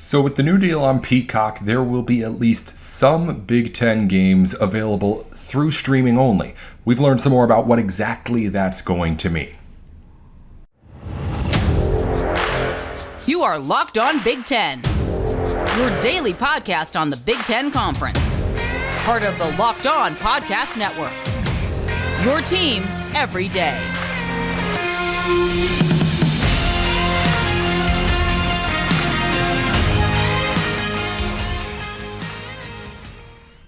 So with the new deal on Peacock, there will be at least some Big Ten games available through streaming only. We've learned some more about what exactly that's going to mean. You are Locked On Big Ten, your daily podcast on the Big Ten Conference. Part of the Locked On Podcast Network, your team every day.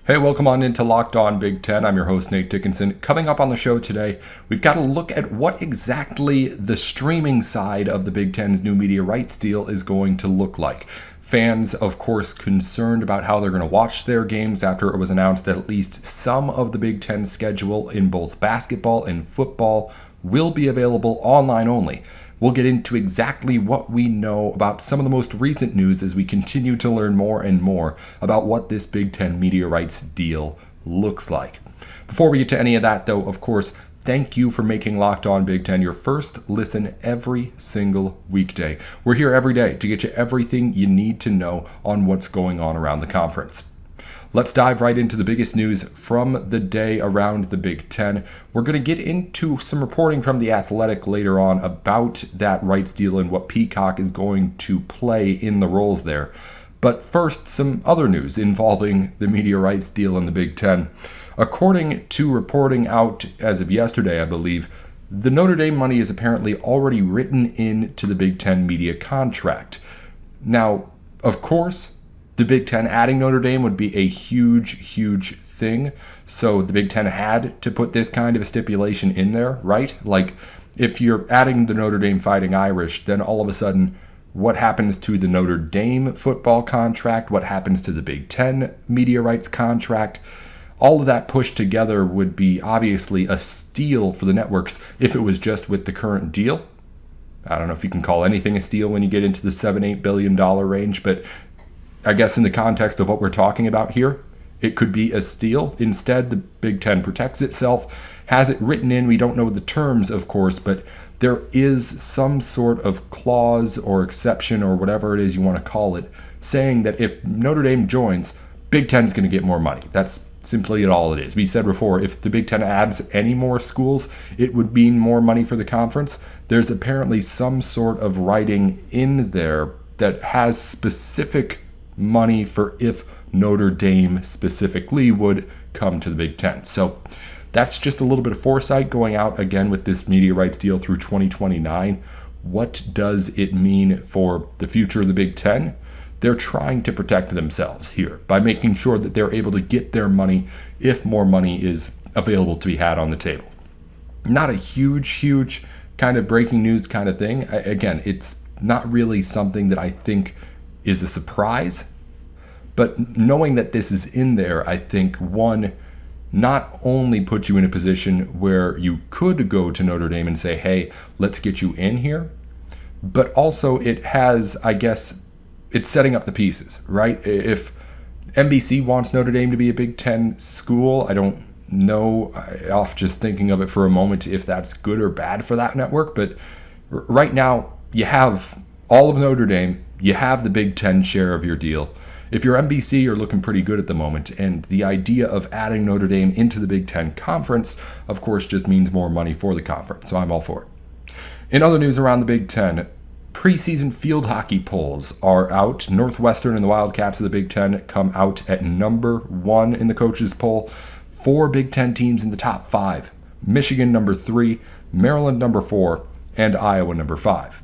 Hey, welcome on into Locked On Big Ten. I'm your host, Nate Dickinson. Coming up on the show today, we've got to look at what exactly the streaming side of the Big Ten's new media rights deal is going to look like. Fans, of course, concerned about how they're going to watch their games after it was announced that at least some of the Big Ten schedule in both basketball and football will be available online only. We'll get into exactly what we know about some of the most recent news as we continue to learn more and more about what this Big Ten media rights deal looks like. Before we get to any of that, though, of course, thank you for making Locked On Big Ten your first listen every single weekday. We're here every day to get you everything you need to know on what's going on around the conference. Let's dive right into the biggest news from the day around the Big Ten. We're going to get into some reporting from The Athletic later on about that rights deal and what Peacock is going to play in the roles there. But first, some other news involving the media rights deal in the Big Ten. According to reporting out as of yesterday, I believe, the Notre Dame money is apparently already written into the Big Ten media contract. Now, of course, the Big Ten adding Notre Dame would be a huge thing. So the Big Ten had to put this kind of a stipulation in there, right? Like, if you're adding the Notre Dame Fighting Irish, then all of a sudden, what happens to the Notre Dame football contract? What happens to the Big Ten media rights contract? All of that pushed together would be obviously a steal for the networks if it was just with the current deal. I don't know if you can call anything a steal when you get into the $7-8 billion range, but I guess in the context of what we're talking about here, it could be a steal. Instead, the Big Ten protects itself, has it written in. We don't know the terms, of course, but there is some sort of clause or exception or whatever it is you want to call it, saying that if Notre Dame joins, Big Ten's going to get more money. That's simply all it is. We said before, if the Big Ten adds any more schools, it would mean more money for the conference. There's apparently some sort of writing in there that has specific money for if Notre Dame specifically would come to the Big Ten. So that's just a little bit of foresight going out again with this media rights deal through 2029. What does it mean for the future of the Big Ten? They're trying to protect themselves here by making sure that they're able to get their money if more money is available to be had on the table. Not a huge kind of breaking news kind of thing. Again, it's not really something that I think is a surprise, but knowing that this is in there, I think, one, not only puts you in a position where you could go to Notre Dame and say, hey, let's get you in here, but also it has, I guess, it's setting up the pieces, right? If NBC wants Notre Dame to be a Big Ten school, I don't know, off just thinking of it for a moment, if that's good or bad for that network, but right now, you have all of Notre Dame, you have the Big Ten share of your deal. If you're NBC, you're looking pretty good at the moment, and the idea of adding Notre Dame into the Big Ten Conference, of course, just means more money for the conference, so I'm all for it. In other news around the Big Ten, preseason field hockey polls are out. Northwestern and the Wildcats of the Big Ten come out at number 1 in the coaches' poll. 4 Big Ten teams in the top 5. Michigan number 3, Maryland number 4, and Iowa number 5.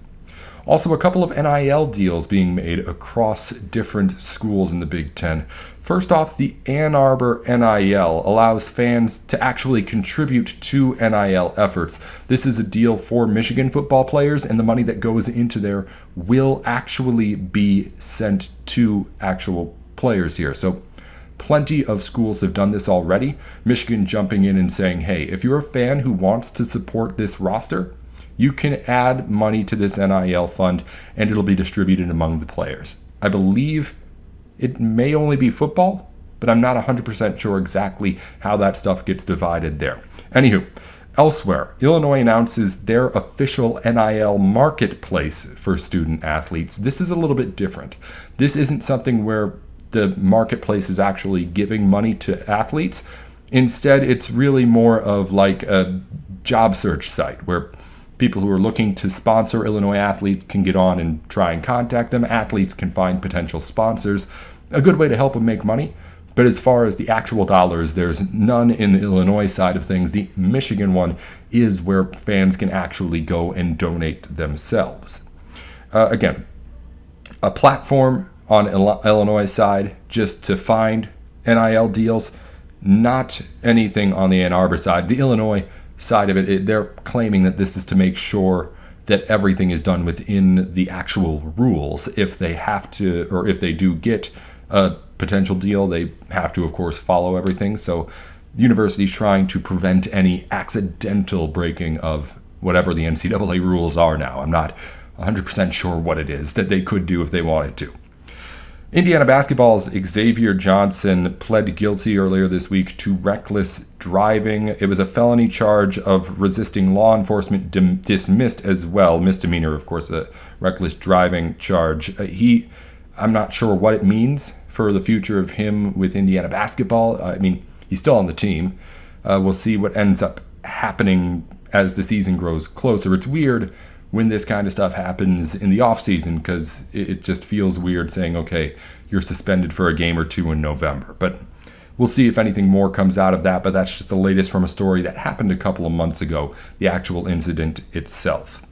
Also, a couple of NIL deals being made across different schools in the Big Ten. First off, the Ann Arbor NIL allows fans to actually contribute to NIL efforts. This is a deal for Michigan football players, and the money that goes into there will actually be sent to actual players here. So plenty of schools have done this already. Michigan jumping in and saying, hey, if you're a fan who wants to support this roster, you can add money to this NIL fund and it'll be distributed among the players. I believe it may only be football, but I'm not 100% sure exactly how that stuff gets divided there. Anywho, Elsewhere, Illinois announces their official NIL marketplace for student athletes. This is a little bit different. This isn't something where the marketplace is actually giving money to athletes. Instead, it's really more of like a job search site where people who are looking to sponsor Illinois athletes can get on and try and contact them. Athletes can find potential sponsors. A good way to help them make money. But as far as the actual dollars, there's none in the Illinois side of things. The Michigan one is where fans can actually go and donate themselves. Again, a platform on Illinois side just to find NIL deals, not anything on the Ann Arbor side. The Illinois side of it, they're claiming that this is to make sure that everything is done within the actual rules. If they have to, or if they do get a potential deal, they have to, of course, follow everything. So the university's trying to prevent any accidental breaking of whatever the NCAA rules are now. I'm not 100% sure what it is that they could do if they wanted to. Indiana basketball's Xavier Johnson pled guilty earlier this week to reckless driving. It was a felony charge of resisting law enforcement, dismissed as well. Misdemeanor, of course, a reckless driving charge. I'm not sure what it means for the future of him with Indiana basketball. I mean, he's still on the team. We'll see what ends up happening as the season grows closer. It's weird when this kind of stuff happens in the offseason because it just feels weird saying, okay, you're suspended for a game or two in November. But we'll see if anything more comes out of that. But that's just the latest from a story that happened a couple of months ago, the actual incident itself.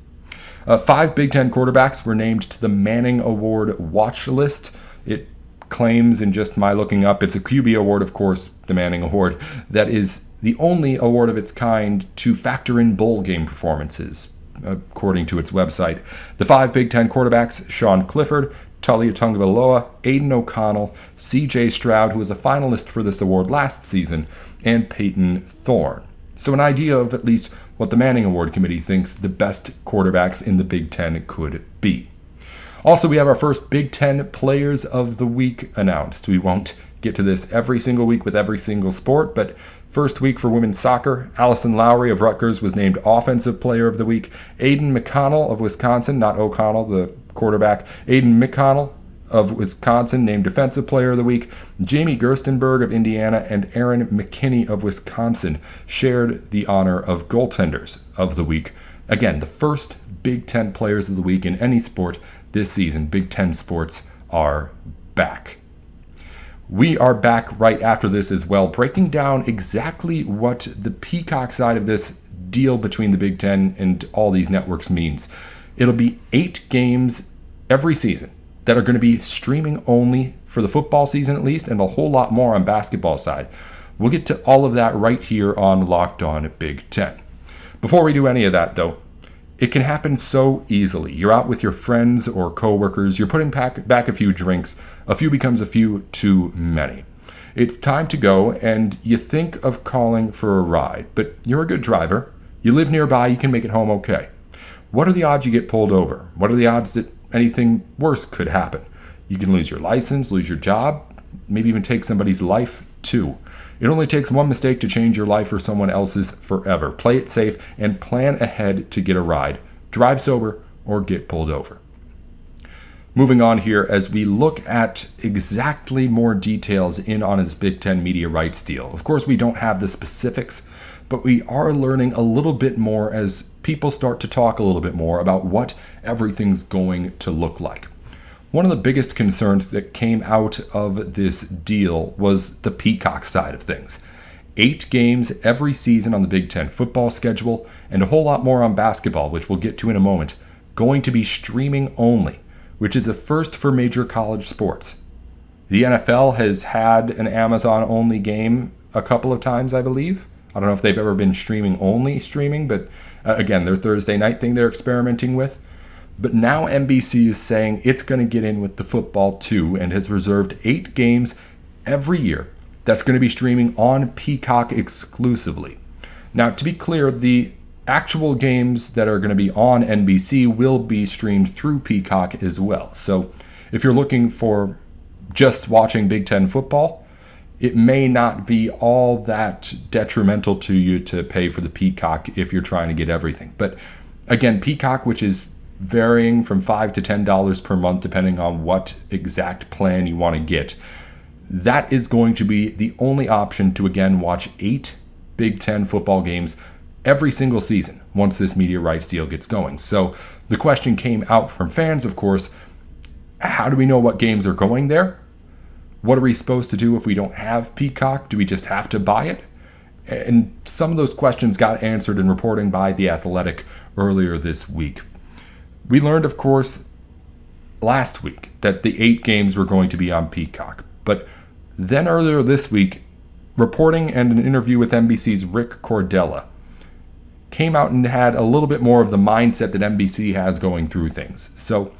5 Big Ten quarterbacks were named to the Manning Award watch list. It claims, in just my looking up, it's a QB award, of course, the Manning Award, that is the only award of its kind to factor in bowl game performances, according to its website. The 5 Big Ten quarterbacks, Sean Clifford, Talia Tungavailoa, Aiden O'Connell, C.J. Stroud, who was a finalist for this award last season, and Peyton Thorne. So an idea of at least what the Manning Award Committee thinks the best quarterbacks in the Big Ten could be. Also, we have our first Big Ten Players of the Week announced. We won't get to this every single week with every single sport, but first week for women's soccer, Allison Lowry of Rutgers was named Offensive Player of the Week. Aiden McConnell of Wisconsin, not O'Connell, the quarterback. Aiden McConnell of Wisconsin named Defensive Player of the Week. Jamie Gerstenberg of Indiana and Aaron McKinney of Wisconsin shared the honor of Goaltenders of the Week. Again, the first Big Ten Players of the Week in any sport this season. Big Ten sports are back. We are back right after this as well, breaking down exactly what the Peacock side of this deal between the Big Ten and all these networks means. It'll be 8 games every season that are going to be streaming only for the football season at least, and a whole lot more on basketball side. We'll get to all of that right here on Locked On Big Ten. Before we do any of that, though, it can happen so easily. You're out with your friends or coworkers, you're putting back a few drinks, a few becomes a few too many. It's time to go, and you think of calling for a ride, but you're a good driver. You live nearby, you can make it home okay. What are the odds you get pulled over? What are the odds that anything worse could happen? You can lose your license, lose your job, maybe even take somebody's life too. It only takes one mistake to change your life or someone else's forever. Play it safe and plan ahead to get a ride. Drive sober or get pulled over. Moving on here as we look at exactly more details in on this Big Ten media rights deal. Of course, we don't have the specifics, but we are learning a little bit more as people start to talk a little bit more about what everything's going to look like. One of the biggest concerns that came out of this deal was the Peacock side of things. 8 games every season on the Big Ten football schedule, and a whole lot more on basketball, which we'll get to in a moment, going to be streaming only, which is a first for major college sports. The NFL has had an Amazon-only game a couple of times, I believe. I don't know if they've ever been streaming, but again, their Thursday night thing they're experimenting with. But now NBC is saying it's going to get in with the football too, and has reserved 8 games every year that's going to be streaming on Peacock exclusively. Now, to be clear, the actual games that are going to be on NBC will be streamed through Peacock as well. So if you're looking for just watching Big Ten football, it may not be all that detrimental to you to pay for the Peacock if you're trying to get everything. But again, Peacock, which is varying from $5 to $10 per month, depending on what exact plan you want to get, that is going to be the only option to, again, watch 8 Big Ten football games every single season once this media rights deal gets going. So the question came out from fans, of course, how do we know what games are going there? What are we supposed to do if we don't have Peacock? Do we just have to buy it? And some of those questions got answered in reporting by The Athletic earlier this week. We learned, of course, last week that the 8 games were going to be on Peacock. But then earlier this week, reporting and an interview with NBC's Rick Cordella came out and had a little bit more of the mindset that NBC has going through things. So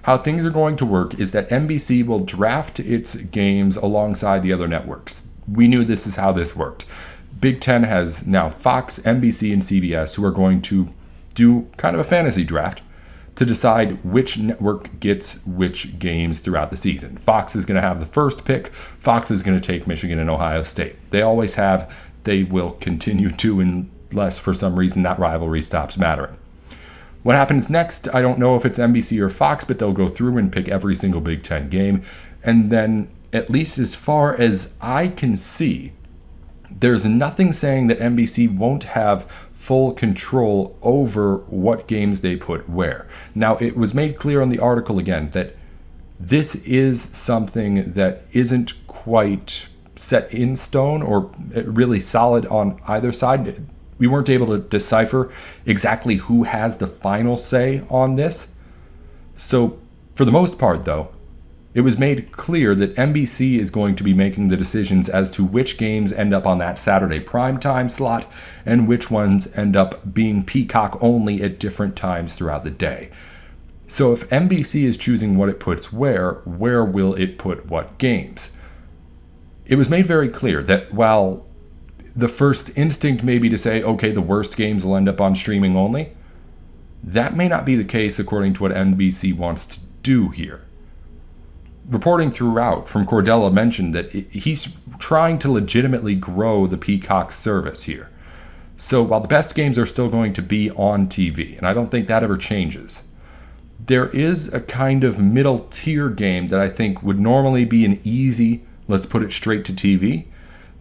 how things are going to work is that NBC will draft its games alongside the other networks. We knew this is how this worked. Big Ten has now Fox, NBC, and CBS who are going to do kind of a fantasy draft to decide which network gets which games throughout the season. Fox is going to have the first pick. Fox is going to take Michigan and Ohio State. They always have. They will continue to unless for some reason that rivalry stops mattering. What happens next, I don't know if it's NBC or Fox, but they'll go through and pick every single Big Ten game. And then, at least as far as I can see, there's nothing saying that NBC won't have full control over what games they put where. Now, it was made clear on the article again that this is something that isn't quite set in stone or really solid on either side. We weren't able to decipher exactly who has the final say on this. So, for the most part, though, it was made clear that NBC is going to be making the decisions as to which games end up on that Saturday primetime slot and which ones end up being Peacock only at different times throughout the day. So if NBC is choosing what it puts where will it put what games? It was made very clear that while the first instinct may be to say, okay, the worst games will end up on streaming only, that may not be the case according to what NBC wants to do here. Reporting throughout from Cordella mentioned that he's trying to legitimately grow the Peacock service here. So while the best games are still going to be on TV, and I don't think that ever changes, there is a kind of middle tier game that I think would normally be an easy, let's put it straight to TV,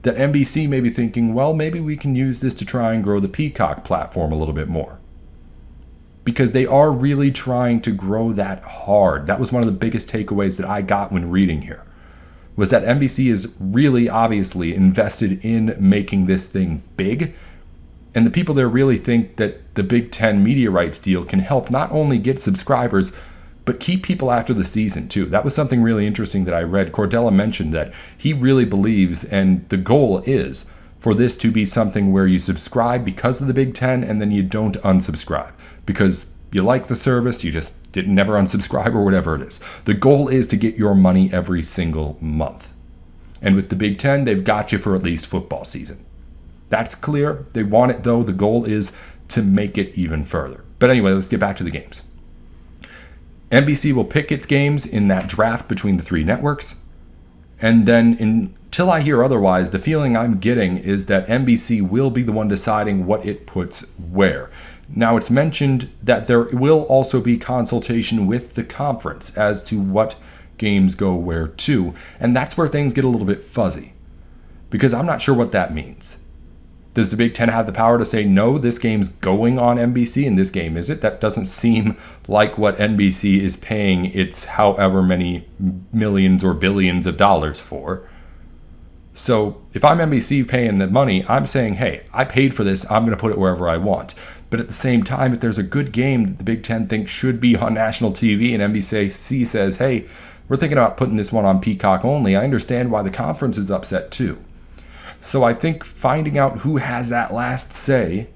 that NBC may be thinking, well, maybe we can use this to try and grow the Peacock platform a little bit more. Because they are really trying to grow that hard. That was one of the biggest takeaways that I got when reading here, was that NBC is really obviously invested in making this thing big. And the people there really think that the Big Ten media rights deal can help not only get subscribers, but keep people after the season too. That was something really interesting that I read. Cordella mentioned that he really believes, and the goal is, for this to be something where you subscribe because of the Big Ten and then you don't unsubscribe because you like the service, you just didn't never unsubscribe or whatever it is. The goal is to get your money every single month. And with the Big Ten, they've got you for at least football season. That's clear. They want it though. The goal is to make it even further. But anyway, let's get back to the games. NBC will pick its games in that draft between the 3 networks. And then until I hear otherwise, the feeling I'm getting is that NBC will be the one deciding what it puts where. Now, it's mentioned that there will also be consultation with the conference as to what games go where to, and that's where things get a little bit fuzzy, because I'm not sure what that means. Does the Big Ten have the power to say, no, this game's going on NBC and this game isn't? That doesn't seem like what NBC is paying its however many millions or billions of dollars for. So if I'm NBC paying the money, I'm saying, hey, I paid for this, I'm going to put it wherever I want. But at the same time, if there's a good game that the Big Ten thinks should be on national TV and NBC says, hey, we're thinking about putting this one on Peacock only, I understand why the conference is upset too. So I think finding out who has that last say,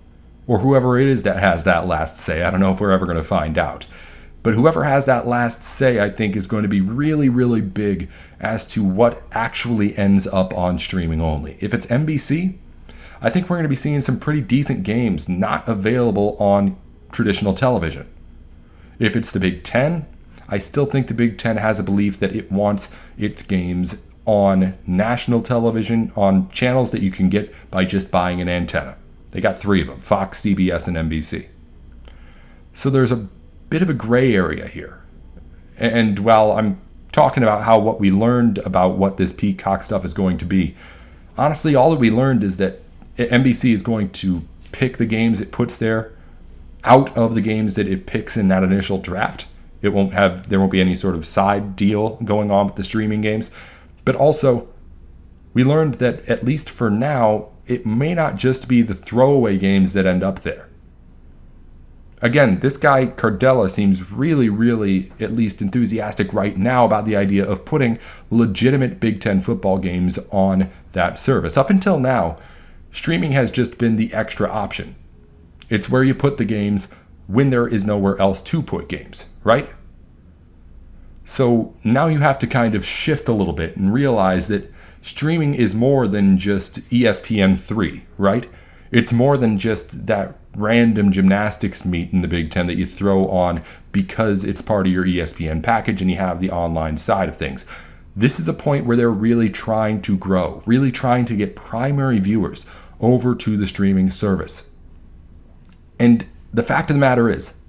or whoever it is that has that last say, I don't know if we're ever going to find out, but whoever has that last say, I think, is going to be really, really big as to what actually ends up on streaming only. If it's NBC, I think we're going to be seeing some pretty decent games not available on traditional television. If it's the Big Ten, I still think the Big Ten has a belief that it wants its games on national television, on channels that you can get by just buying an antenna. They got 3 of them: Fox, CBS, and NBC. So there's a bit of a gray area here. And while I'm talking about what we learned about what this Peacock stuff is going to be, honestly, all that we learned is that NBC is going to pick the games it puts there out of the games that it picks in that initial draft. There won't be any sort of side deal going on with the streaming games. But also, we learned that at least for now, it may not just be the throwaway games that end up there. Again, this guy Cardella seems really, really at least enthusiastic right now about the idea of putting legitimate Big Ten football games on that service. Up until now, streaming has just been the extra option. It's where you put the games when there is nowhere else to put games, right? So now you have to kind of shift a little bit and realize that streaming is more than just ESPN3, right? It's more than just that random gymnastics meet in the Big Ten that you throw on because it's part of your ESPN package and you have the online side of things. This is a point where they're really trying to grow, really trying to get primary viewers over to the streaming service. And the fact of the matter is,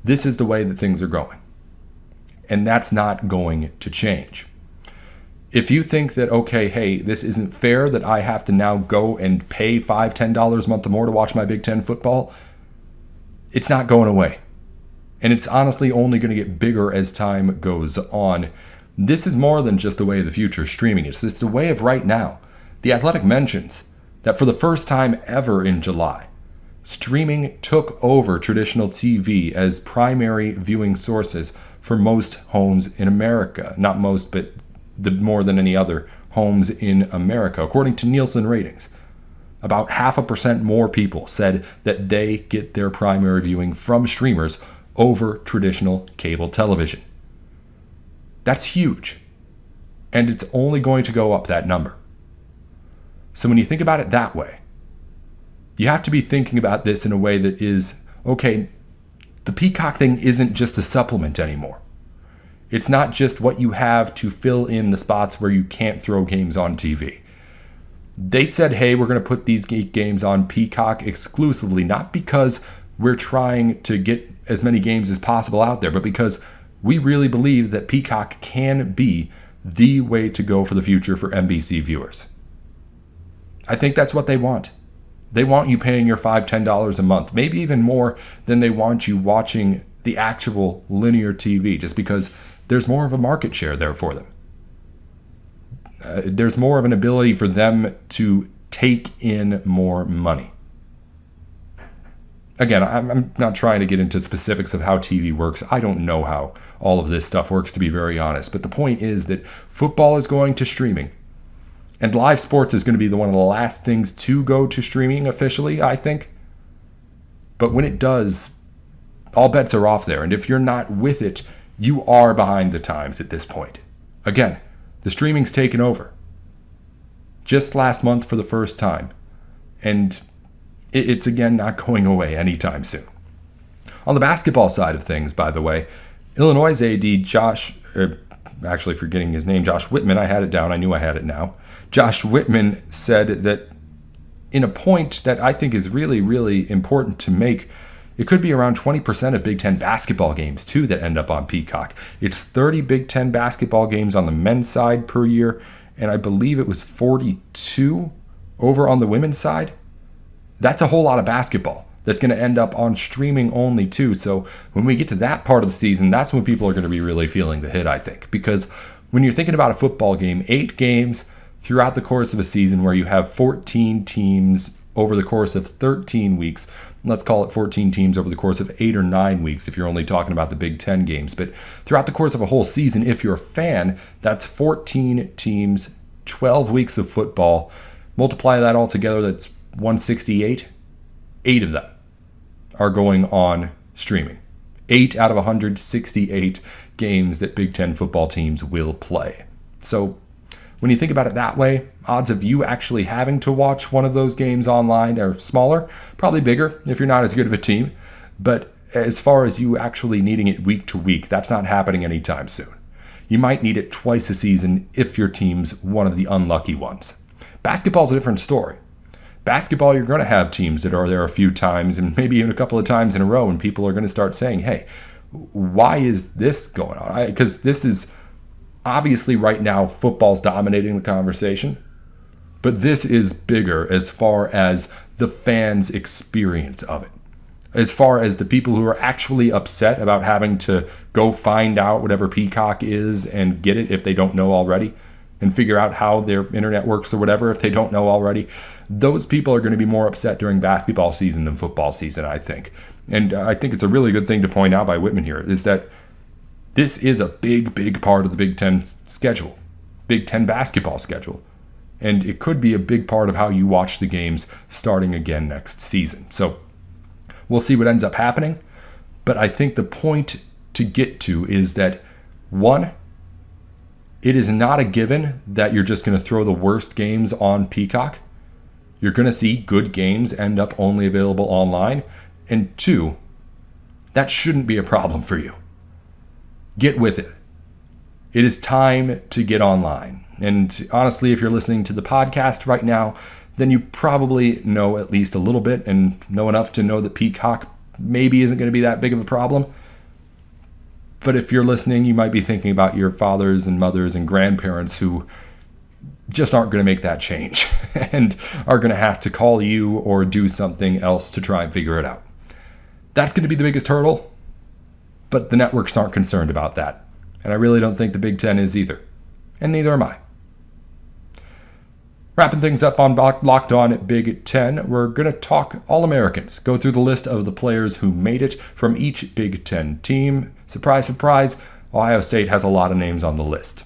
this is the way that things are going. And that's not going to change. If you think that, okay, hey, this isn't fair that I have to now go and pay $5, $10 a month or more to watch my Big Ten football, it's not going away. And it's honestly only going to get bigger as time goes on. This is more than just the way of the future streaming is. It's the way of right now. The Athletic mentions that for the first time ever in July, streaming took over traditional TV as primary viewing sources for most homes in America. Not most, but more than any other homes in America. According to Nielsen ratings, about 0.5% more people said that they get their primary viewing from streamers over traditional cable television. That's huge. And it's only going to go up, that number. So when you think about it that way, you have to be thinking about this in a way that is, okay, the Peacock thing isn't just a supplement anymore. It's not just what you have to fill in the spots where you can't throw games on TV. They said, hey, we're going to put these games on Peacock exclusively, not because we're trying to get as many games as possible out there, but because we really believe that Peacock can be the way to go for the future for NBC viewers. I think that's what they want. They want you paying your $5, $10 a month, maybe even more than they want you watching the actual linear TV, just because there's more of a market share there for them. There's more of an ability for them to take in more money. Again, I'm not trying to get into specifics of how TV works. I don't know how all of this stuff works, to be very honest. But the point is that football is going to streaming. And live sports is going to be one of the last things to go to streaming officially, I think. But when it does, all bets are off there. And if you're not with it, you are behind the times at this point. Again, the streaming's taken over. Just last month for the first time. And it's again not going away anytime soon. On the basketball side of things, by the way, Illinois' AD Josh Whitman, I had it down, I knew I had it now. Josh Whitman said that in a point that I think is really, really important to make, it could be around 20% of Big Ten basketball games, too, that end up on Peacock. It's 30 Big Ten basketball games on the men's side per year, and I believe it was 42 over on the women's side. That's a whole lot of basketball that's going to end up on streaming only, too. So when we get to that part of the season, that's when people are going to be really feeling the hit, I think. Because when you're thinking about a football game, 8 games throughout the course of a season where you have 14 teams over the course of 13 weeks, let's call it 14 teams over the course of 8 or 9 weeks if you're only talking about the Big Ten games. But throughout the course of a whole season, if you're a fan, that's 14 teams, 12 weeks of football. Multiply that all together, that's 168. 8 of them are going on streaming. 8 out of 168 games that Big Ten football teams will play. So when you think about it that way, odds of you actually having to watch one of those games online are smaller, probably bigger if you're not as good of a team. But as far as you actually needing it week to week, that's not happening anytime soon. You might need it twice a season if your team's one of the unlucky ones. Basketball's a different story. Basketball, you're going to have teams that are there a few times and maybe even a couple of times in a row, and people are going to start saying, hey, why is this going on? Because this is obviously right now football's dominating the conversation, but this is bigger as far as the fans' experience of it. As far as the people who are actually upset about having to go find out whatever Peacock is and get it if they don't know already, and figure out how their internet works or whatever if they don't know already, those people are going to be more upset during basketball season than football season, I think. And I think it's a really good thing to point out by Whitman here, is that this is a big, big part of the Big Ten schedule, Big Ten basketball schedule. And it could be a big part of how you watch the games starting again next season. So we'll see what ends up happening. But I think the point to get to is that, one, it is not a given that you're just going to throw the worst games on Peacock. You're going to see good games end up only available online. And two, that shouldn't be a problem for you. Get with it. It is time to get online. And honestly, if you're listening to the podcast right now, then you probably know at least a little bit and know enough to know that Peacock maybe isn't going to be that big of a problem. But if you're listening, you might be thinking about your fathers and mothers and grandparents who just aren't going to make that change and are going to have to call you or do something else to try and figure it out. That's going to be the biggest hurdle, but the networks aren't concerned about that. And I really don't think the Big Ten is either. And neither am I. Wrapping things up on Locked On at Big Ten, we're going to talk All-Americans. Go through the list of the players who made it from each Big Ten team. Surprise, surprise, Ohio State has a lot of names on the list.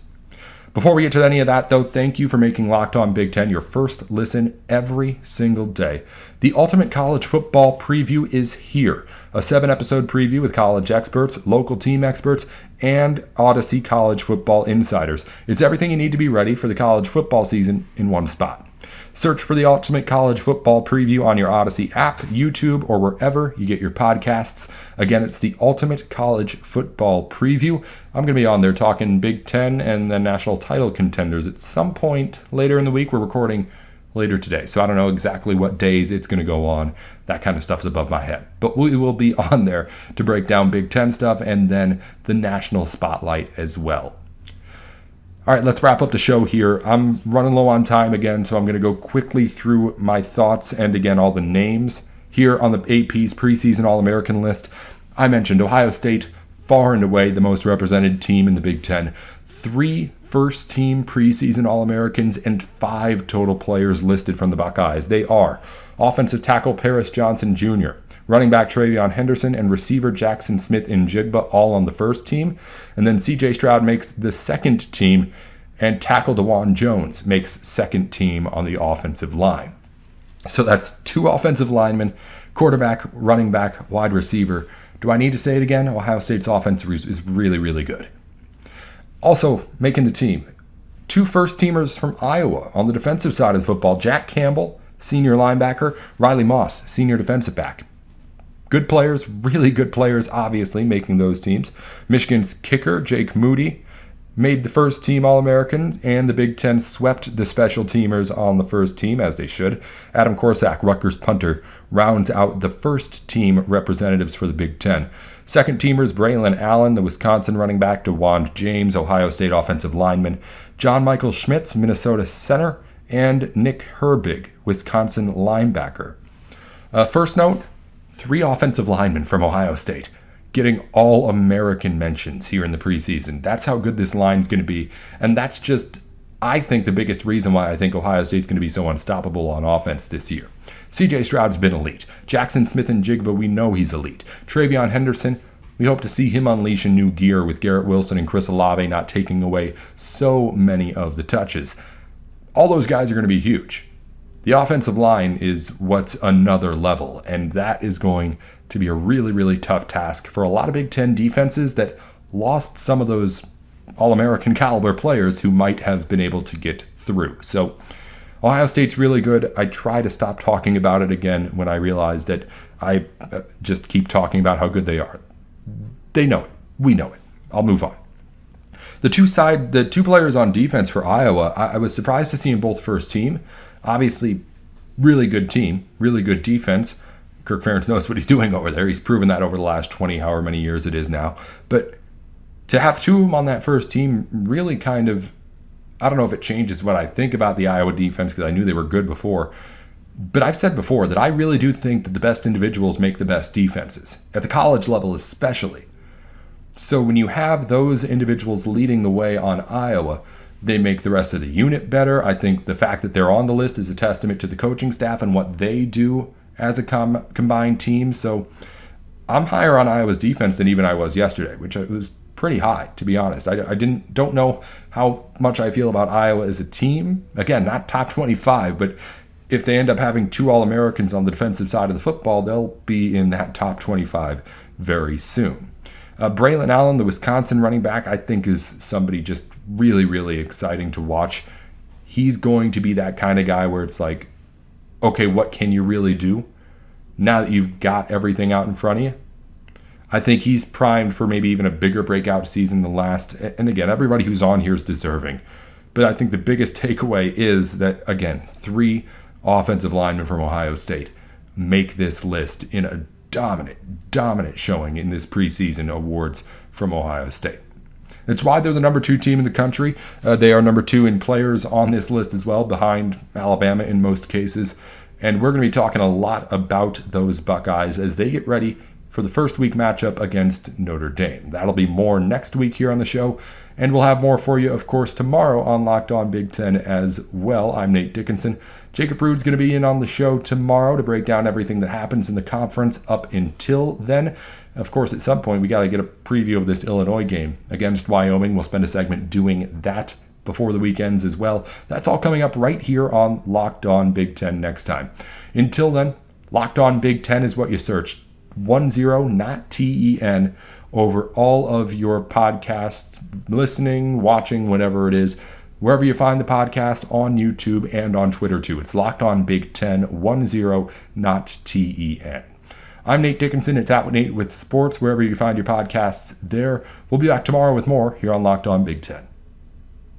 Before we get to any of that, though, thank you for making Locked On Big Ten your first listen every single day. The Ultimate College Football Preview is here. A 7-episode preview with college experts, local team experts, and Odyssey College Football Insiders. It's everything you need to be ready for the college football season in one spot. Search for the Ultimate College Football Preview on your Odyssey app, YouTube, or wherever you get your podcasts. Again, it's the Ultimate College Football Preview. I'm going to be on there talking Big Ten and the national title contenders at some point later in the week. We're recording later today, so I don't know exactly what days it's going to go on. That kind of stuff's above my head. But we will be on there to break down Big Ten stuff and then the national spotlight as well. All right, let's wrap up the show here. I'm running low on time again, so I'm going to go quickly through my thoughts and, again, all the names here on the AP's preseason All-American list. I mentioned Ohio State, far and away the most represented team in the Big Ten. 3 first-team preseason All-Americans and 5 total players listed from the Buckeyes. They are offensive tackle Paris Johnson Jr., running back Travion Henderson, and receiver Jackson Smith-Njigba, all on the first team. And then C.J. Stroud makes the second team, and tackle DeJuan Jones makes second team on the offensive line. So that's 2 offensive linemen, quarterback, running back, wide receiver. Do I need to say it again? Ohio State's offense is really, really good. Also making the team, 2 first-teamers from Iowa on the defensive side of the football. Jack Campbell, senior linebacker, Riley Moss, senior defensive back. Good players, really good players, obviously, making those teams. Michigan's kicker, Jake Moody, made the first team All-American, and the Big Ten swept the special teamers on the first team, as they should. Adam Korsak, Rutgers punter, rounds out the first team representatives for the Big Ten. Second teamers, Braylon Allen, the Wisconsin running back, DeWand James, Ohio State offensive lineman, John Michael Schmitz, Minnesota center, and Nick Herbig, Wisconsin linebacker. First note, 3 offensive linemen from Ohio State getting All-American mentions here in the preseason. That's how good this line's going to be. And that's just, I think, the biggest reason why I think Ohio State's going to be so unstoppable on offense this year. C.J. Stroud's been elite. Jackson Smith-Njigba, we know he's elite. Travion Henderson, we hope to see him unleash a new gear with Garrett Wilson and Chris Olave not taking away so many of the touches. All those guys are going to be huge. The offensive line is what's another level, and that is going to be a really, really tough task for a lot of Big Ten defenses that lost some of those All-American caliber players who might have been able to get through. So Ohio State's really good. I try to stop talking about it again when I realize that I just keep talking about how good they are. They know it. We know it. I'll move on. The two players on defense for Iowa, I was surprised to see them both first team. Obviously, really good team, really good defense. Kirk Ferentz knows what he's doing over there. He's proven that over the last 20, however many years it is now. But to have two of them on that first team really kind of, I don't know if it changes what I think about the Iowa defense, because I knew they were good before. But I've said before that I really do think that the best individuals make the best defenses, at the college level especially. So when you have those individuals leading the way on Iowa, they make the rest of the unit better. I think the fact that they're on the list is a testament to the coaching staff and what they do as a combined team. So I'm higher on Iowa's defense than even I was yesterday, which was pretty high, to be honest. I don't know how much I feel about Iowa as a team. Again, not top 25, but if they end up having two All-Americans on the defensive side of the football, they'll be in that top 25 very soon. Braylon Allen, the Wisconsin running back, I think is somebody just really, really exciting to watch. He's going to be that kind of guy where it's like, okay, what can you really do now that you've got everything out in front of you? I think he's primed for maybe even a bigger breakout season than last. And again, everybody who's on here is deserving. But I think the biggest takeaway is that, again, 3 offensive linemen from Ohio State make this list in a dominant showing in this preseason awards from Ohio State. It's why they're the number 2 team in the country. They are number 2 in players on this list as well, behind Alabama in most cases. And we're going to be talking a lot about those Buckeyes as they get ready for the first week matchup against Notre Dame. That'll be more next week here on the show. And we'll have more for you, of course, tomorrow on Locked On Big Ten as well. I'm Nate Dickinson. Jacob Rude's going to be in on the show tomorrow to break down everything that happens in the conference up until then. Of course, at some point, we got to get a preview of this Illinois game against Wyoming. We'll spend a segment doing that before the weekends as well. That's all coming up right here on Locked On Big Ten next time. Until then, Locked On Big Ten is what you search. 10, not TEN, over all of your podcasts, listening, watching, whatever it is, wherever you find the podcast, on YouTube and on Twitter too. It's Locked On Big Ten, 10, not TEN. I'm Nate Dickinson. It's Out with Nate with Sports, wherever you find your podcasts there. We'll be back tomorrow with more here on Locked On Big Ten.